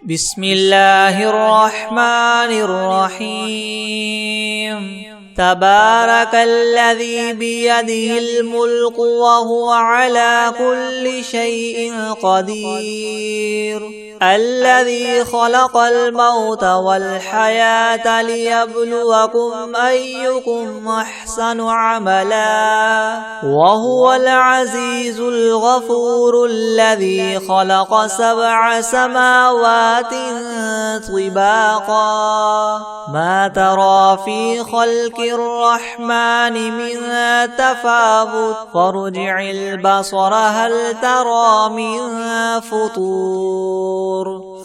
بسم الله الرحمن الرحيم تبارك الذي بيده الملك وهو على كل شيء قدير الذي خلق الموت والحياة ليبلوكم أيكم أحسن عملا وهو العزيز الغفور الذي خلق 7 سماوات طباقا ما ترى في خلق الرحمن من تفاوت فارجع البصر هل ترى من فطور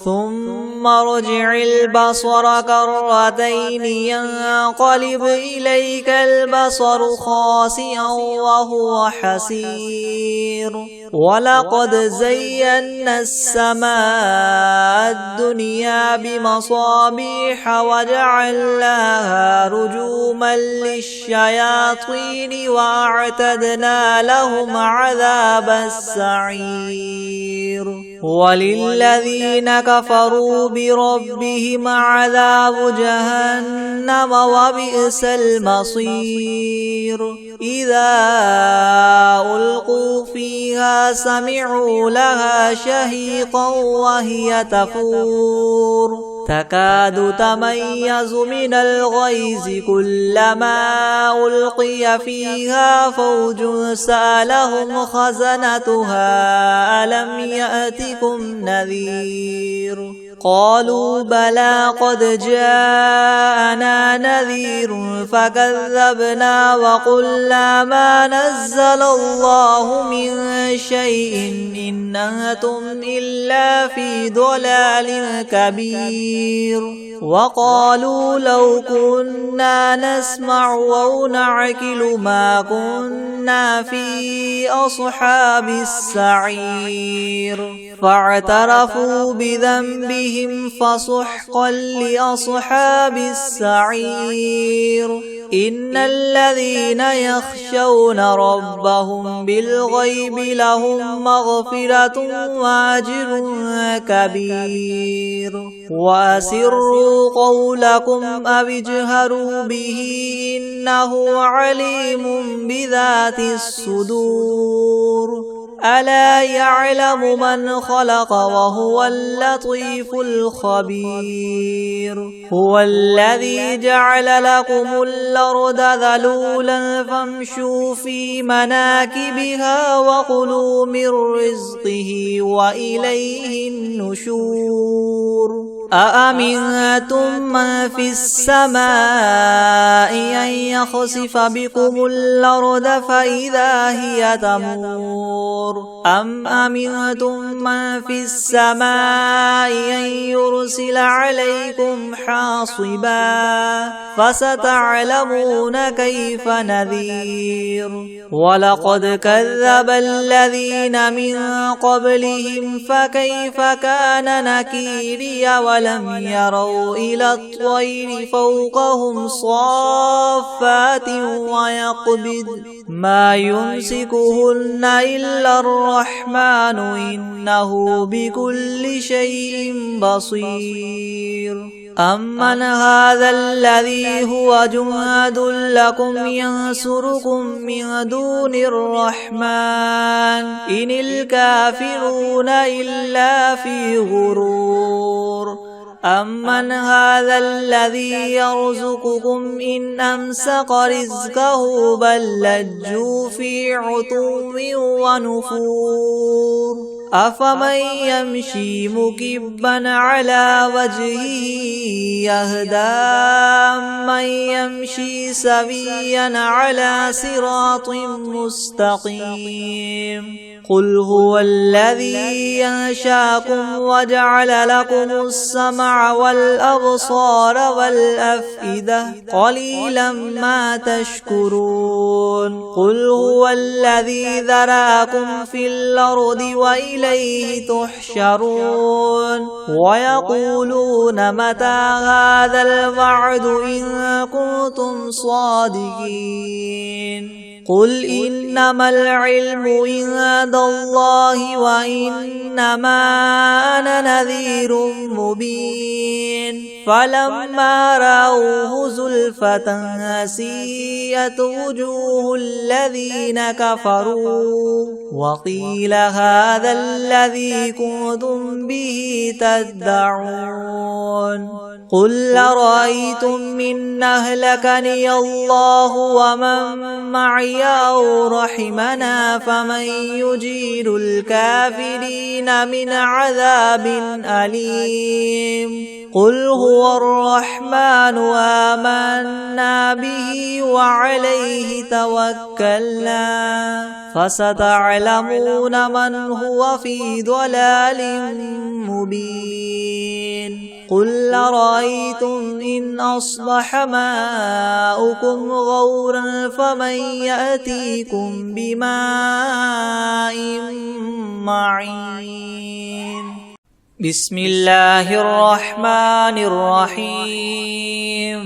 ثم ارجع البصر كرتين ينقلب إليك البصر خاسئا وهو حسير ولقد زينا السماء الدنيا بمصابيح وجعلناها رجوما للشياطين وأعتدنا لهم عذاب السعير وللذين كفروا بربهم عذاب جهنم وبئس المصير إذا ألقوا فيها سمعوا لها شهيقا وهي تفور تكاد تميز من الغيظ كلما ألقي فيها فوج سألهم خزنتها ألم يأتكم نذير قالوا بلى قد جاءنا نذير فكذبنا وقلنا ما نزل الله من شيء إن أنتم إلا في ضلال كبير وقالوا لو كنا نسمع أو نعقل ما كنا في أصحاب السعير فاعترفوا بذنبهم فسحقا لأصحاب السعير إن الذين يخشون ربهم بالغيب لهم مغفرة وأجر كبير وأسروا قولكم أو اجهروا به إنه عليم بذات الصدور ألا يعلم من خلق وهو اللطيف الخبير هو الذي جعل لكم الأرض ذلولا فامشوا في مناكبها وكلوا من رزقه وإليه النشور أأمنتم من في السماء أن يخسف بكم الأرض فإذا هي تمور أم أمنتم من في السماء أن يرسل عليكم حاصبا فستعلمون كيف نذير ولقد كذب الذين من قبلهم فكيف كان نكيري ولم يروا إلى الطير فوقهم صافات ويقبض ما يمسكهن إلا الرحمن إنه بكل شيء بصير أمن هذا الذي هو جند لكم ينصركم من دون الرحمن إن الكافرون إلا في غرور أمن هذا الذي يرزقكم إن أمسك رزقه بل لجوا في عتو ونفور أفمن يمشي مكبا على وجهه يهدى من يمشي سويا على صراط مستقيم قل هو الذي ينشاكم وجعل لكم السمع والأبصار والأفئدة قليلا ما تشكرون قل هو الذي ذراكم في الأرض وإليه تحشرون ويقولون متى هذا الوعد إن كنتم صادقين قل إنما العلم عند الله وإنما أنا نذير مبين فلما رأوه زلفة سيئت وجوه الذين كفروا وقيل هذا الذي كنتم به تدعون قل أرأيتم إن أهلكني الله ومن معي أو رحمنا فمن يجير الكافرين من عذاب أليم قل هو الرحمن آمنا به وعليه توكلنا فستعلمون من هو في ضلال مبين قل أرأيتم إن أصبح ماؤكم غورا فمن يأتيكم بماء معين بسم الله الرحمن الرحيم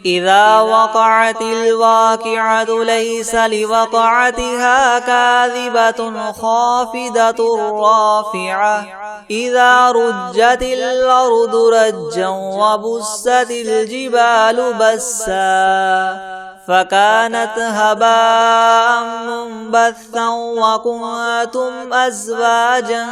إذا وقعت الواقعة ليس لوقعتها كاذبة خافضة رافعة إذا رجت الأرض رجا وبست الجبال بسا فكانت هباء منبثا وكنتم أزواجا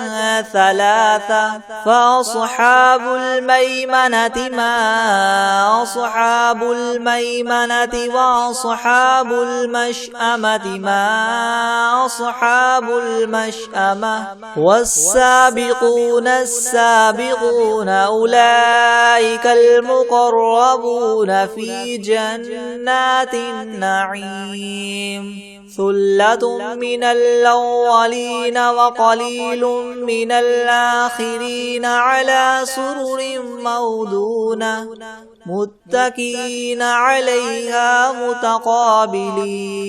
ثلاثة فأصحاب الميمنة ما أصحاب الميمنة وأصحاب المشأمة ما أصحاب المشأمة والسابقون السابقون أولئك المقربون في جنات النعيم ثلة من الأولين وقليل من الآخرين على سرر موضونة متكئين عليها متقابلين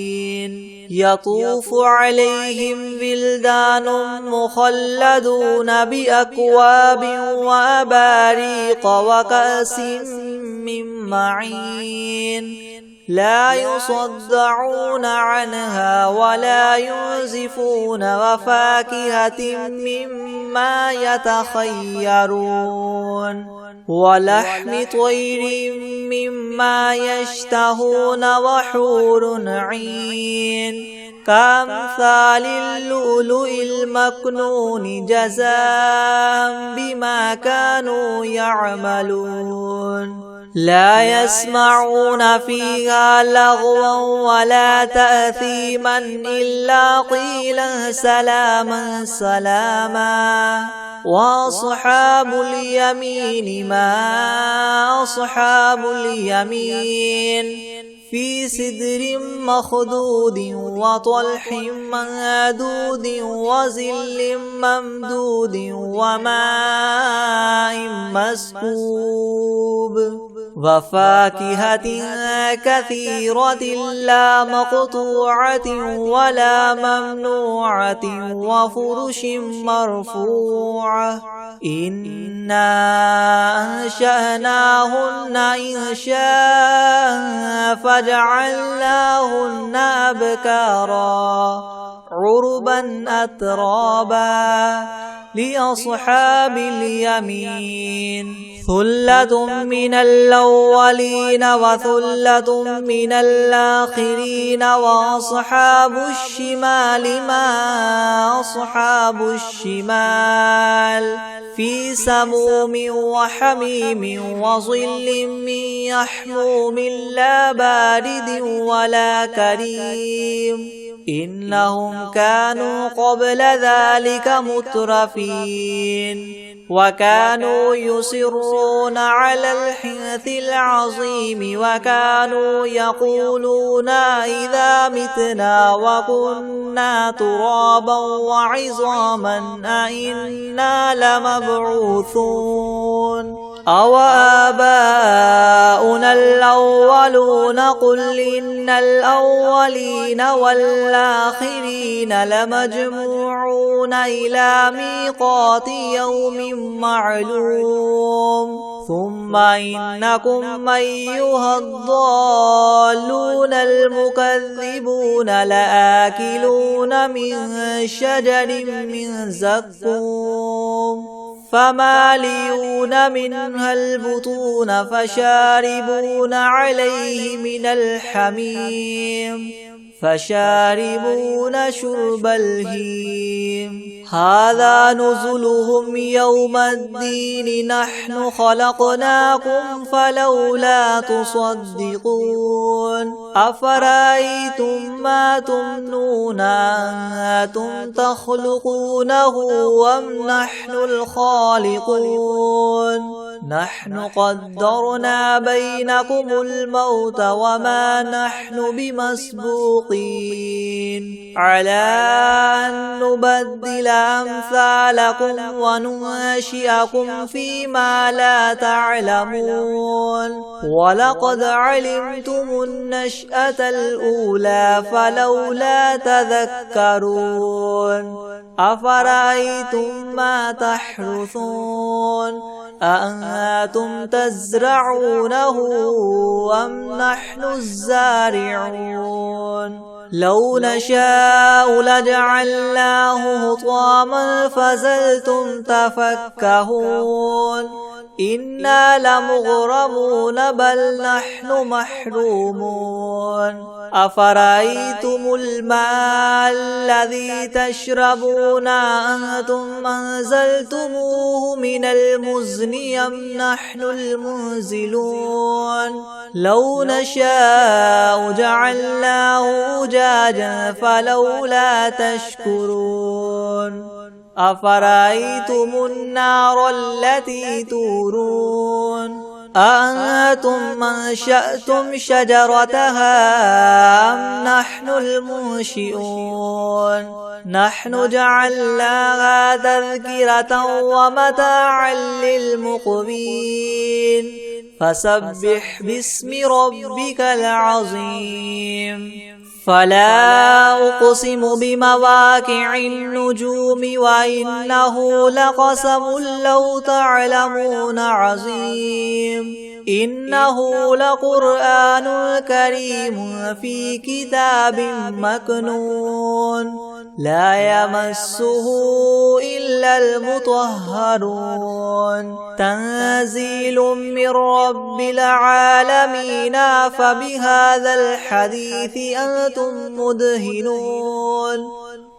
يطوف عليهم ولدان مخلدون بأكواب وأباريق وكأس من معين لا يصدعون عنها ولا ينزفون وفاكهة مما يتخيرون ولحم طير مما يشتهون وحور عين كأمثال اللؤلؤ المكنون جزاء بما كانوا يعملون لا يسمعون فيها لغوا ولا تأثيما إلا قيلا سلاما سلاما وأصحاب اليمين ما أصحاب اليمين في سدر مخضود وطلح منضود وظل ممدود وماء مسكوب وفاكهة كثيرة لا مقطوعة ولا ممنوعة وفرش مرفوعة إنا أنشأناهن إنشاء فجعلناهن أبكارا عربا أترابا لأصحاب اليمين ثلة من الأولين وثلة من الآخرين وأصحاب الشمال ما أصحاب الشمال في سموم وحميم وظل من يحموم لا بارد ولا كريم إنهم كانوا قبل ذلك مترفين وكانوا يصرون على الحنث العظيم وكانوا يقولون إذا متنا وكنا ترابا وعظاما أئنا لمبعوثون أو آباؤنا الأولون الأولون قل إن الأولين والآخرين لمجموعون إلى ميقات يوم معلوم ثم إنكم أيها الضالون المكذبون لآكلون من شجر من زقوم فمالئون منها البطون فشاربون عليه من الحميم فشاربون شرب الهيم هذا نزلهم يوم الدين نحن خلقناكم فلولا تصدقون أفرأيتم ما تمنون أنتم تخلقونه أم نحن الخالقون نحن قدرنا بينكم الموت وما نحن بمسبوقين على أن نبدل أمثالكم وننشئكم فيما لا تعلمون ولقد علمتم النشأة الأولى فلولا تذكرون أفرأيتم ما تحرثون أأنتم تزرعونه أم نحن الزارعون لو نشاء لجعلناه حطاما فظلتم تفكهون إنا لمغرمون بل نحن محرومون أفرأيتم الماء الذي تشربون أنتم أنزلتموه من المزن أم نحن المنزلون لو نشاء جعلناه أجاجا فلولا تشكرون أفرأيتم النار التي تورون أأنتم أنشأتم شجرتها أم نحن المنشئون نحن جعلناها تذكرة ومتاعا للمقوين فسبح باسم ربك العظيم فلا أقسم بمواقع النجوم وإنه لقسم لو تعلمون عظيم إنه لقرآن كريم في كتاب مكنون لا يمسه إلا المطهرون تنزيل من رب العالمين فبهذا الحديث أنتم مدهنون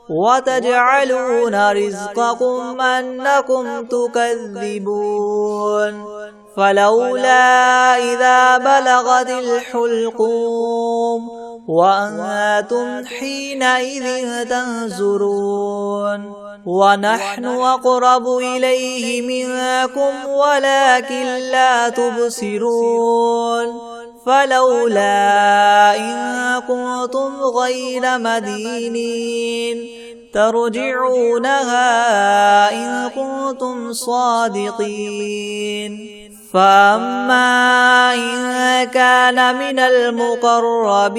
وتجعلون رزقكم أنكم تكذبون فلولا إذا بلغت الحلقوم وأنتم حينئذ تنظرون ونحن أقرب إليه منكم ولكن لا تبصرون فلولا إن كنتم غير مدينين ترجعونها إن كنتم صادقين فأما إن كان من المقربين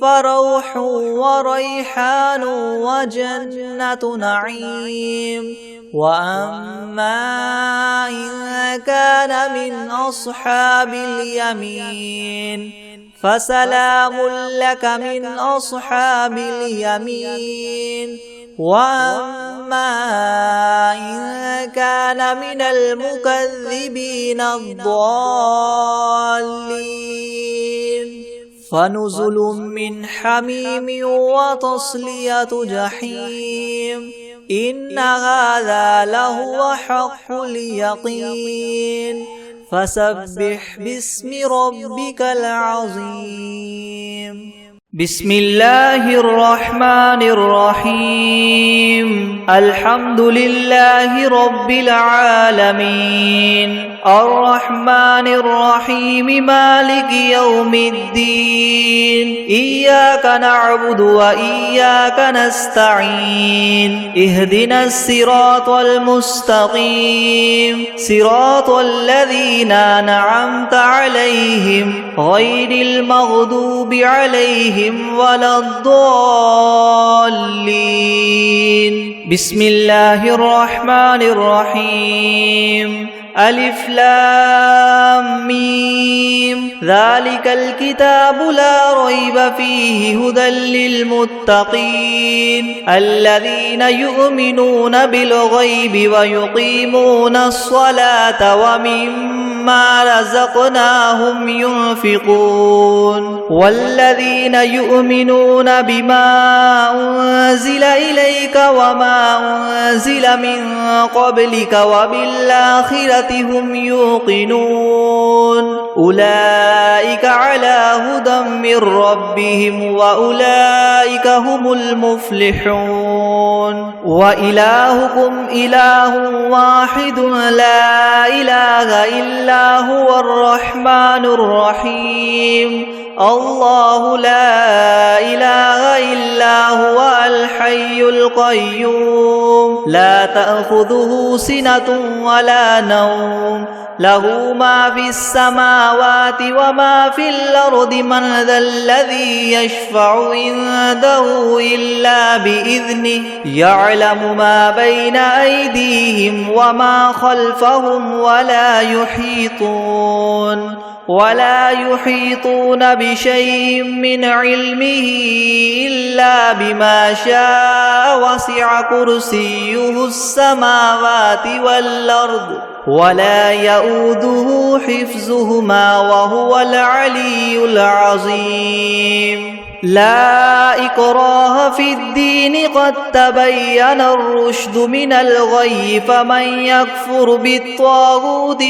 فروح وريحان وجنة نعيم وأما إن كان من أصحاب اليمين فسلام لك من أصحاب اليمين وأما إن كان من المكذبين الضالين فنزل من حميم وتصلية جحيم إن هذا لهو حق اليقين فسبح باسم ربك العظيم بسم الله الرحمن الرحيم الحمد لله رب العالمين الرحمن الرحيم مالك يوم الدين إياك نعبد وإياك نستعين اهدنا الصراط المستقيم صراط الذين أنعمت عليهم غير المغضوب عليهم ولا الضالين بسم الله الرحمن الرحيم ألف لام ميم ذلك الكتاب لا ريب فيه هدى للمتقين الذين يؤمنون بالغيب ويقيمون الصلاة ومما رزقناهم ينفقون والذين يؤمنون بما أنزل إليك وما أنزل من قبلك وبالآخرة هم يوقنون أولئك على هدى من ربهم وأولئك هم المفلحون وإلهكم إله واحد لا إله إلا هو الرحمن الرحيم الله لا إله إلا هو الحي القيوم لا تأخذه سنة ولا نوم له ما في السماوات وما في الأرض من ذا الذي يشفع عنده إلا بإذنه يعلم ما بين أيديهم وما خلفهم ولا يحيطون بشيء من علمه إلا بما شاء وسع كرسيه السماوات والأرض ولا يؤوده حفظهما وهو العلي العظيم لا إكراه في الدين قد تبين الرشد من الغي فمن يكفر بالطاغوت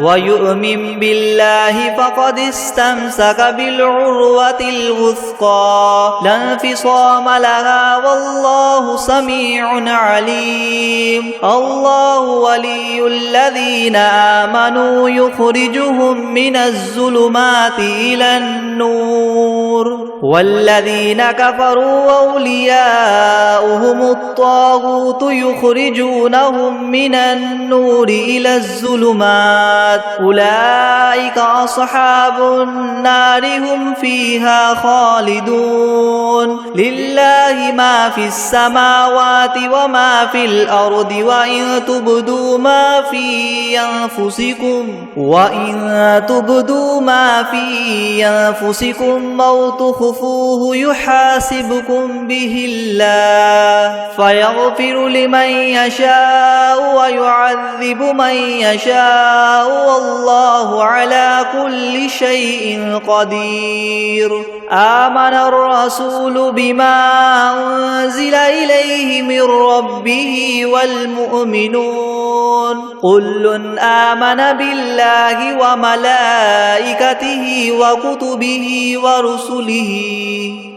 ويؤمن بالله فقد استمسك بالعروة الوثقى لا انفصام لها والله سميع عليم الله ولي الذين آمنوا يخرجهم من الظلمات إلى النور والذين كفروا أولياؤهم الطاغوت يخرجونهم من النور إلى الظلمات أولئك أصحاب النار هم فيها خالدون لله ما في السماوات وما في الأرض وإن تبدوا ما في أنفسكم أو تخفوه يحاسبكم به الله فيغفر لمن يشاء ويعذب من يشاء والله على كل شيء قدير آمن الرسول بما أنزل إليه من ربه والمؤمنون كل آمن بالله وملائكته وكتبه ورسله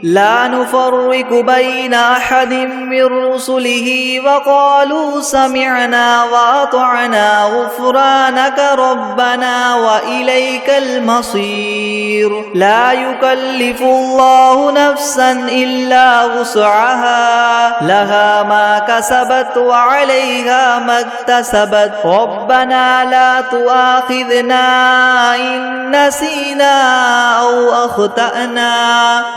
لا نفرق بين أحد من رسله وقالوا سمعنا وأطعنا غفرانك ربنا وإليك المصير لا يكلف الله نفسا إلا وسعها لها ما كسبت وعليها ما اكتسبت ربنا لا تؤاخذنا إن نسينا أو أخطأنا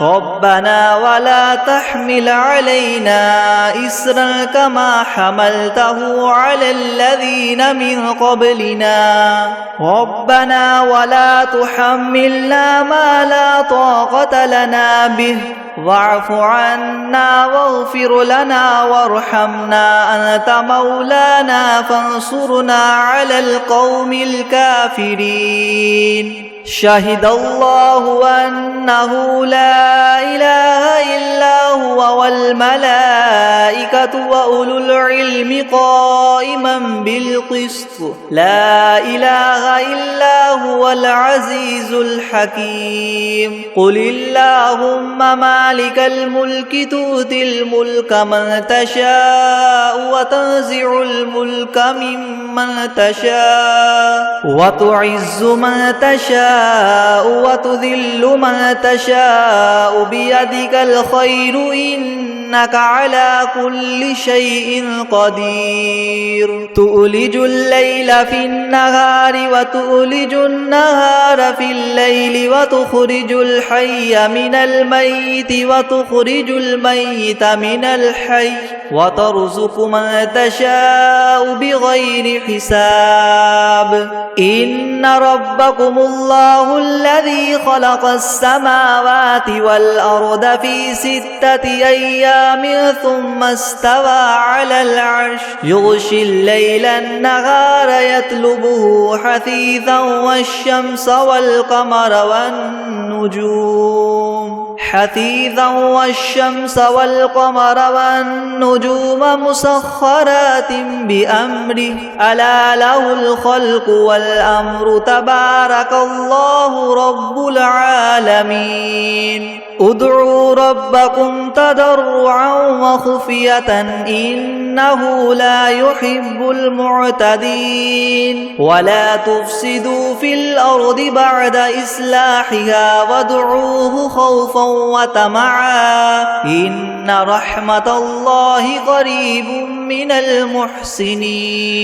ربنا ولا تحمل علينا إسرا كما حملته على الذين من قبلنا ربنا ولا تحملنا ما لا طاقة لنا به واعف عنا واغفر لنا وارحمنا أنت مولانا فانصرنا على القوم الكافرين شهد الله أنه لا إله إلا هو والملائكة وأولو العلم قائما بالقسط لا إله إلا هو العزيز الحكيم قل اللهم مالك الملك تؤتي الملك من تشاء وتنزع الملك ممن تشاء وتعز من تشاء وتذل من تشاء بيدك الخير إنك على كل شيء قدير تؤلج الليل في النهار وتؤلج النهار في الليل وتخرج الحي من الميت وتخرج الميت من الحي وترزق من تشاء بغير حساب إن ربكم الله الذي خلق السماوات والأرض في 6 أيام ثم استوى على العرش يغشي الليل النهار يطلبه حثيثا والشمس والقمر والنجوم مسخرات بأمره ألا له الخلق والأمر تبارك الله رب العالمين ادعوا ربكم تضرعا وخفية إنه لا يحب المعتدين ولا تفسدوا في الأرض بعد إصلاحها وادعوه خوفا وطمعا إن رحمة الله قريب من المحسنين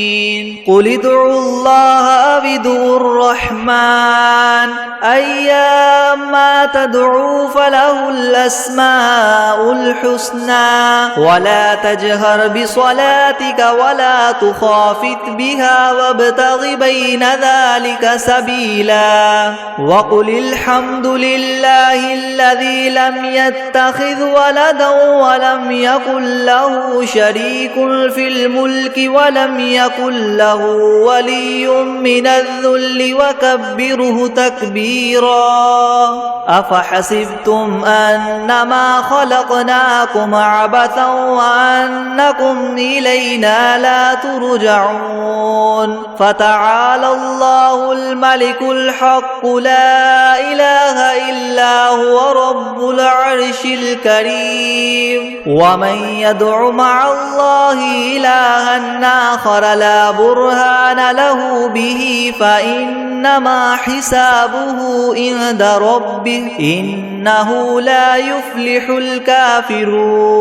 قل ادعوا الله أو ادعوا الرحمن أيما تدعوا فله الأسماء الحسنى ولا تجهر بصلاتك ولا تخافت بها وابتغ بين ذلك سبيلا وقل الحمد لله الذي لم يتخذ ولدا ولم يكن له شريك في الملك ولم يكن له ولي من الذل وكبره تكبيرا أفحسبتم أنما خلقناكم عبثا وأنكم إلينا لا ترجعون فتعالى الله الملك الحق لا إله إلا هو رب العرش الكريم ومن يدع مع الله إلها آخر لا برهان له به فإنما حسابه عند ربه إنه لا يفلح الكافرون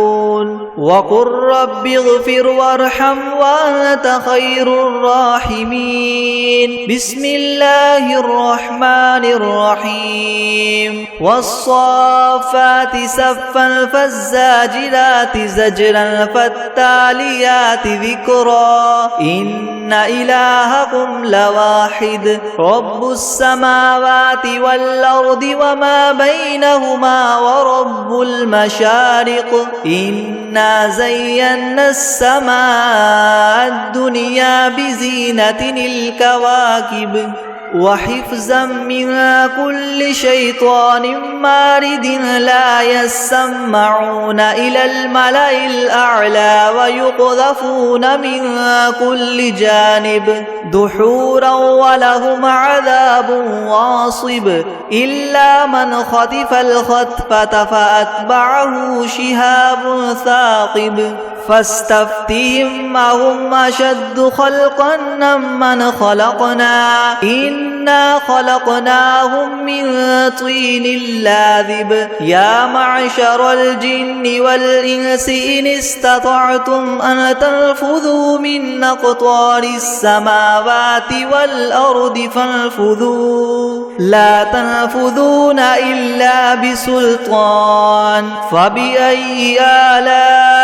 وقل رب اغفر وارحم وأنت خير الراحمين بسم الله الرحمن الرحيم والصافات صفا فالزاجرات زجرا فالتاليات ذكرا إن إلهكم لواحد رب السماوات والأرض وما بينهما ورب المشارق إنا زينا السماء الدنيا بزينة الكواكب وحفظا من كل شيطان مارد لا يسمعون إلى الملأ الأعلى ويقذفون من كل جانب دحورا ولهم عذاب واصب إلا من خطف الخطفة فأتبعه شهاب ثاقب فاستفتهم أهم أشد خلقا ممن خلقنا إنا خلقناهم من طين لاذب يا معشر الجن والإنس إن استطعتم أن تنفذوا من أقطار السماوات والأرض فانفذوا لا تنفذون إلا بسلطان فبأي آلاء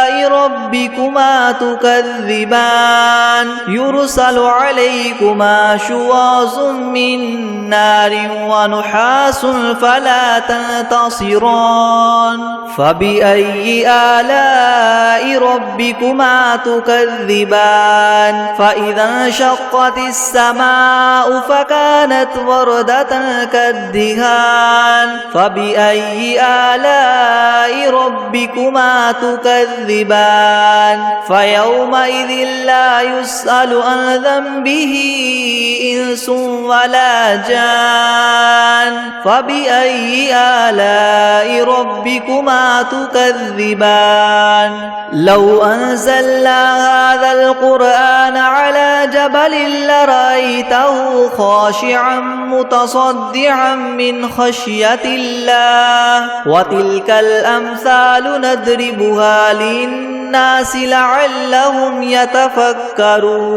ربكما تكذبان يرسل عليكما شواظ من نار ونحاس فلا تنتصران فبأي آلاء ربكما تكذبان فإذا انشقت السماء فكانت وردة كالدهان فبأي آلاء ربكما تكذبان فيومئذ لا يسأل عن ذنبه إنس ولا جان فبأي آلاء ربكما تكذبان لو أنزلنا هذا القرآن على جبل لرأيته خاشعا متصدعا من خشية الله وتلك الأمثال نضربها للناس لعلهم يتفكرون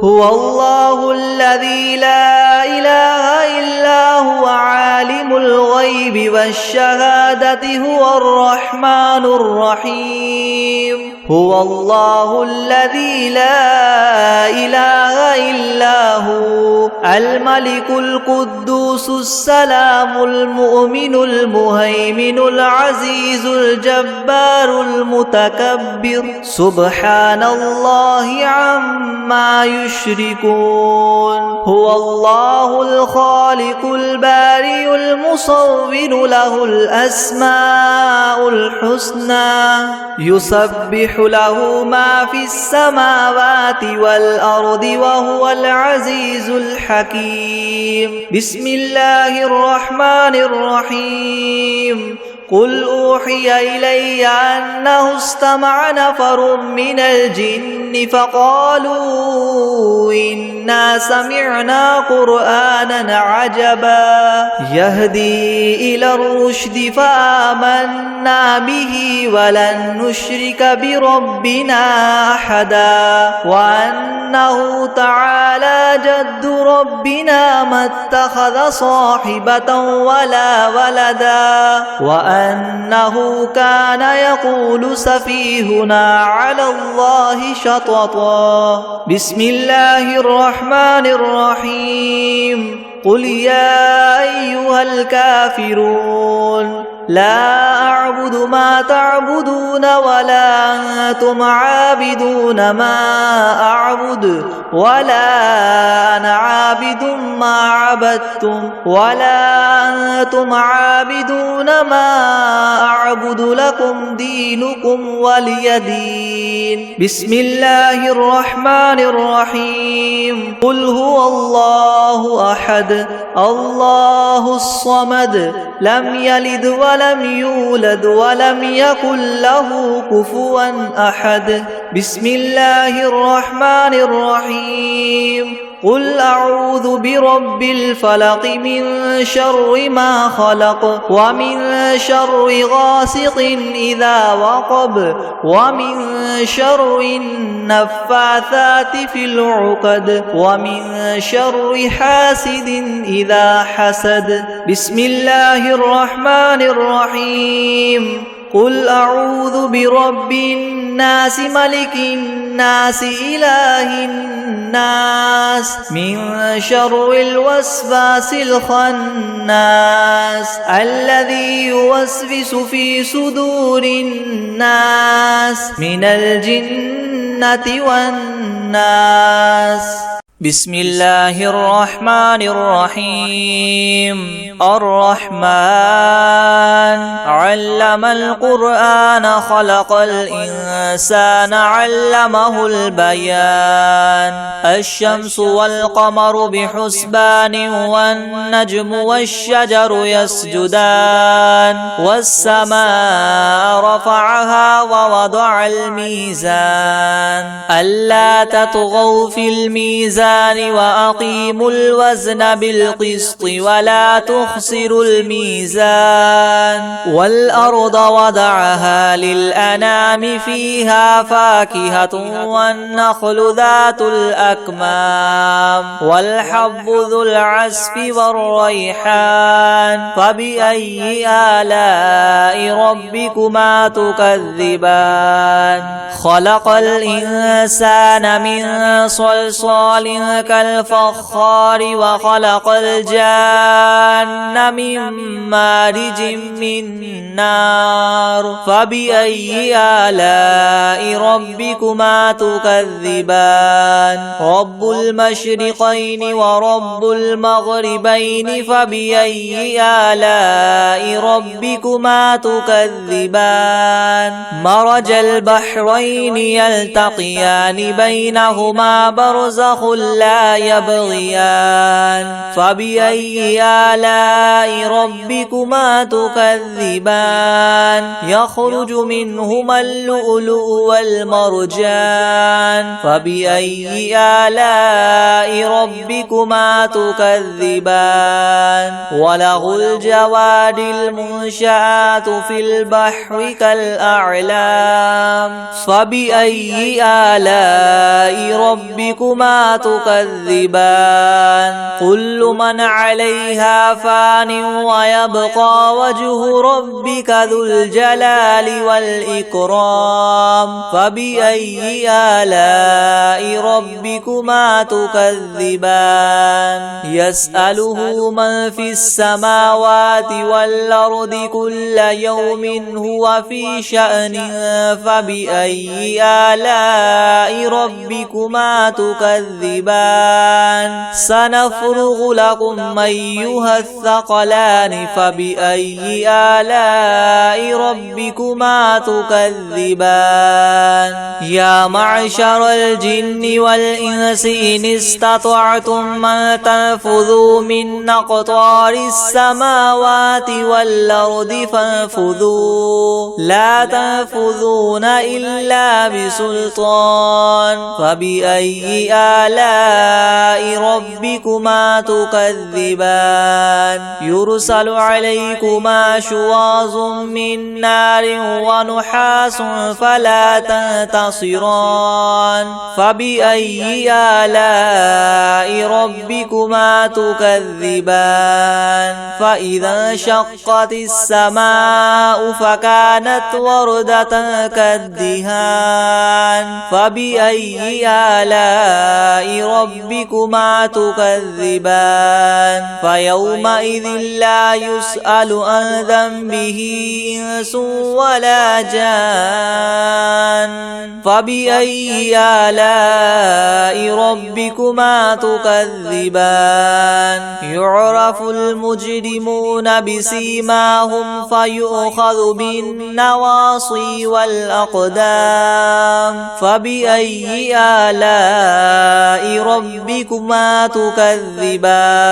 هو الله الذي لا إله إلا هو عالم الغيب والشهادة هو الرحمن الرحيم هو الله الذي لا إله إلا هو الملك القدوس السلام المؤمن المهيمن العزيز الجبار المتكبر سبحان الله عما يشركون هو الله الخالق البارئ المصور له الأسماء الحسنى يسبح له ما في السماوات والأرض وهو العزيز الحكيم بسم الله الرحمن الرحيم قل أوحي إلي أنه استمع نفر من الجن فقالوا إنا سمعنا قرآنا عجبا يهدي إلى الرشد فآمنا به ولن نشرك بربنا أحدا وأنه تعالى جد ربنا ما اتخذ صاحبة ولا ولدا وأنه كان يقول سفيهنا على الله شططا بسم الله الرحمن الرحيم قل يا أيها الكافرون لا أعبد ما تعبدون ولا أنتم عابدون ما أعبد ولا أنا عابد ما عبدتم ولا أنتم عابدون ما أعبد لكم دينكم ولي دين بسم الله الرحمن الرحيم قل هو الله أحد الله الصمد لم يلد ولم يولد ولم يكن له كفوا أحد بسم الله الرحمن الرحيم قل أعوذ برب الفلق من شر ما خلق ومن شر غاسق إذا وقب ومن شر النفاثات في العقد ومن شر حاسد إذا حسد بسم الله الرحمن الرحيم قل أعوذ برب الناس ملك الناس إله الناس من شر الوسواس الخناس الذي يوسوس في صدور الناس من الجنة والناس بسم الله الرحمن الرحيم الرحمن علم القرآن خلق الإنسان علمه البيان الشمس والقمر بحسبان والنجم والشجر يسجدان والسماء رفعها ووضع الميزان ألا تطغوا في الميزان وأقيموا الوزن بالقسط ولا تخسروا الميزان والأرض وضعها للأنام فيها فاكهة والنخل ذات الأكمام والحب ذو العصف والريحان فبأي آلاء ربكما تكذبان خلق الإنسان من صلصال كالفخار وخلق الجان من مارج من نار فبأي آلاء ربكما تكذبان رب المشرقين ورب المغربين فبأي آلاء ربكما تكذبان مرج البحرين يلتقيان بينهما برزخ لا يبغيان فبأي آلاء ربكما تكذبان يخرج منهما اللؤلؤ والمرجان فبأي آلاء ربكما تكذبان وله الجوار المنشآت في البحر كالأعلام فبأي آلاء ربكما تكذبان كل من عليها فان ويبقى وجه ربك ذو الجلال والإكرام فبأي آلاء ربكما تكذبان يسأله من في السماوات والأرض كل يوم هو في شأن فبأي آلاء ربكما تكذبان سنفرغ لكم أيها الثقلان فبأي آلاء ربكما تكذبان يا معشر الجن والإنس إن استطعتم أن تنفذوا من أقطار السماوات والأرض فانفذوا لا تنفذون إلا بسلطان فبأي آلاء ربكما تكذبان يرسل عليكما شواظ من نار ونحاس فلا تنتصران فبأي آلاء ربكما تكذبان فإذا انشقت السماء فكانت وردة كالدهان فبأي آلاء ربكما تكذبان فيومئذ لا يسأل عن ذنبه إنس ولا جان فبأي آلاء ربكما تكذبان يعرف المجرمون بسيماهم فيؤخذ بالنواصي والأقدام فبأي آلاء ربكما تكذبان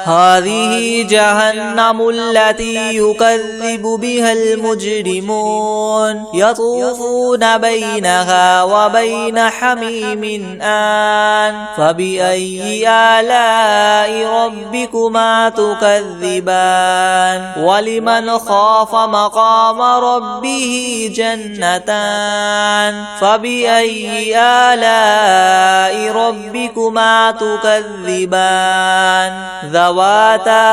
هذه جهنم التي يكذب بها المجرمون يطوفون بينها وبين حميم آن فبأي آلاء ربكما تكذبان ولمن خاف مقام ربه جنتان فبأي آلاء ربكما تكذبان ذواتا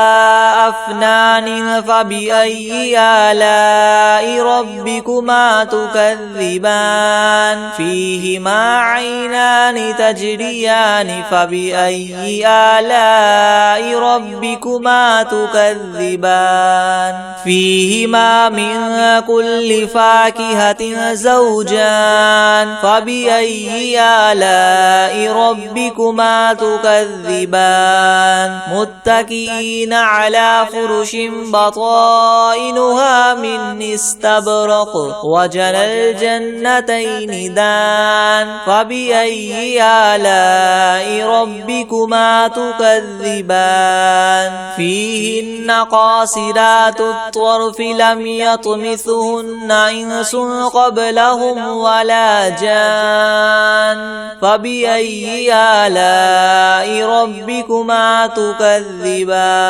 أفنان فبأي آلاء ربكما تكذبان فيهما عينان تجريان فبأي آلاء ربكما تكذبان فيهما من كل فاكهة زوجان فبأي آلاء ربكما تكذبان متكئين على فرش بطائنها من استبرق وجنى الجنتين دان فبأي آلاء ربكما تكذبان فيهن قاصرات الطرف لم يطمثهن إنس قبلهم ولا جان فبأي آلاء ربكما تكذبان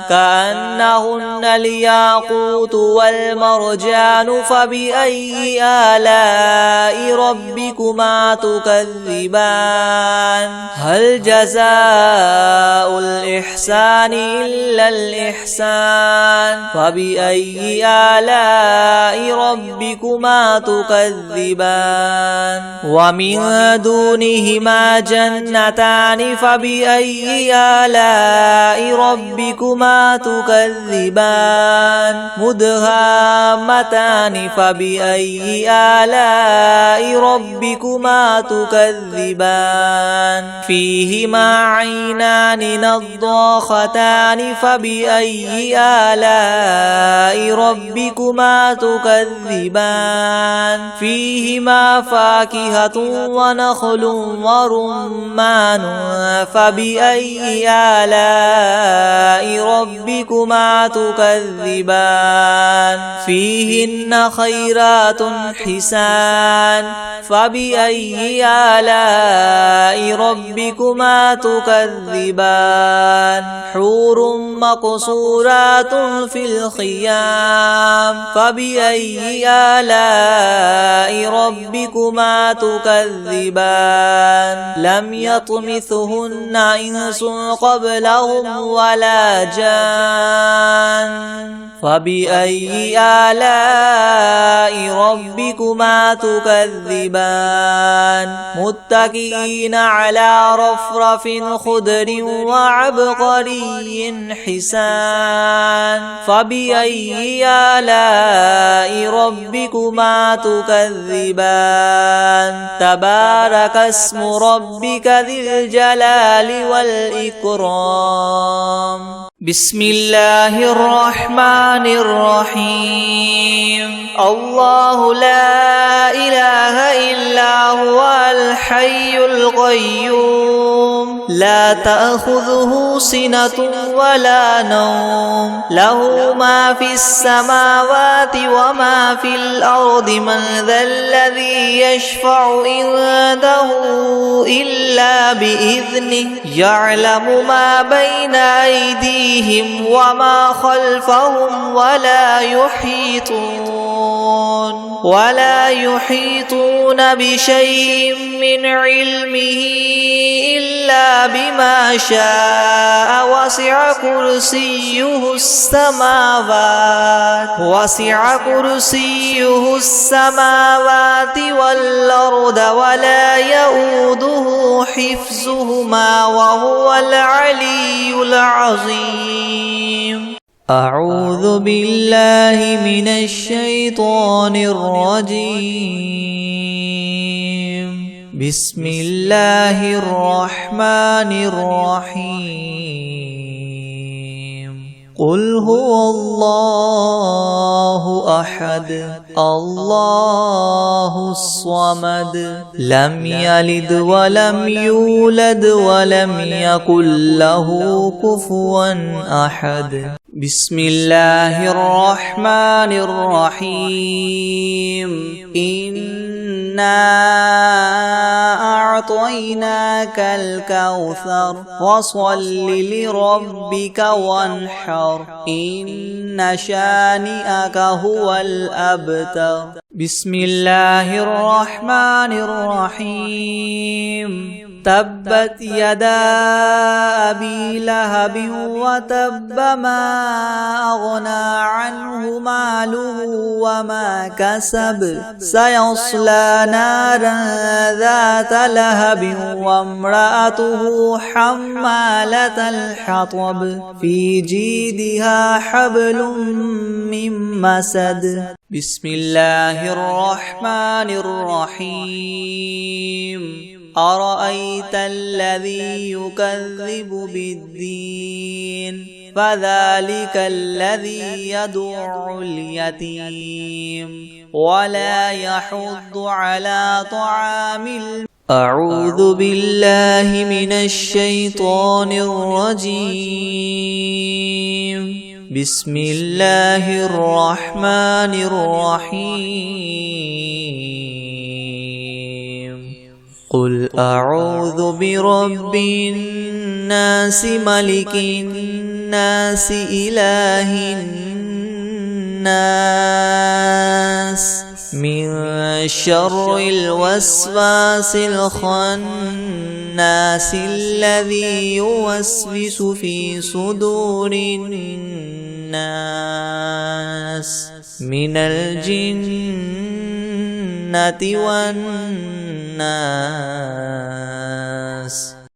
كأنهن الياقوت والمرجان فبأي آلاء ربكما تكذبان هل جزاء الإحسان إلا الإحسان فبأي آلاء ربكما تكذبان ومن دونهما فيهما جنتان فبأي آلاء ربكما تكذبان مدهامتان فبأي آلاء ربكما تكذبان فيهما عينان نضاختان فبأي آلاء ربكما تكذبان فيهما فاكهة ونخل ورمان فبأي آلاء ربكما تكذبان فيهن خيرات حسان فبأي آلاء ربكما تكذبان حور مقصورات في الخيام فبأي آلاء ربكما تكذبان لم يطمثهن إنس قبلهم ولا جان فبأي آلاء ربكما تكذبان متكئين على رفرف خضر وعبقري حسان فبأي آلاء ربكما تكذبان تبارك اسم ربك ذي الجلال والإكرام بسم الله الرحمن الرحيم الله لا إله إلا هو الحي القيوم لا تأخذه سنة ولا نوم له ما في السماوات وما في الأرض من ذا الذي يشفع عنده إلا بإذنه يعلم ما بين أيديهم وما خلفهم ولا يحيطون بشيء من علمه إلا بما شاء وسع كرسيه السماوات والأرض ولا يؤوده حفظهما وهو العلي العظيم أعوذ بالله من الشيطان الرجيم بسم الله الرحمن الرحيم قل هو الله أحد الله الصمد لم يلد ولم يولد ولم يكن له كفوا أحد بسم الله الرحمن الرحيم إنا أعطيناك الكوثر فصل لربك وانحر إن شانئك هو الأبتر بسم الله الرحمن الرحيم تبت يدا أبي لهب وتب ما أغنى عنه ماله وما كسب سيصلى نارا ذات لهب وامرأته حمالة الحطب في جيدها حبل من مسد بسم الله الرحمن الرحيم أرأيت الذي يكذب بالدين فذلك الذي يدع اليتيم ولا يحض على طعام أعوذ بالله من الشيطان الرجيم بسم الله الرحمن الرحيم قل أعوذ برب الناس ملك الناس إله الناس من شر الوسواس الخناس الذي يوسوس في صدور الناس من الجنة والناس الناس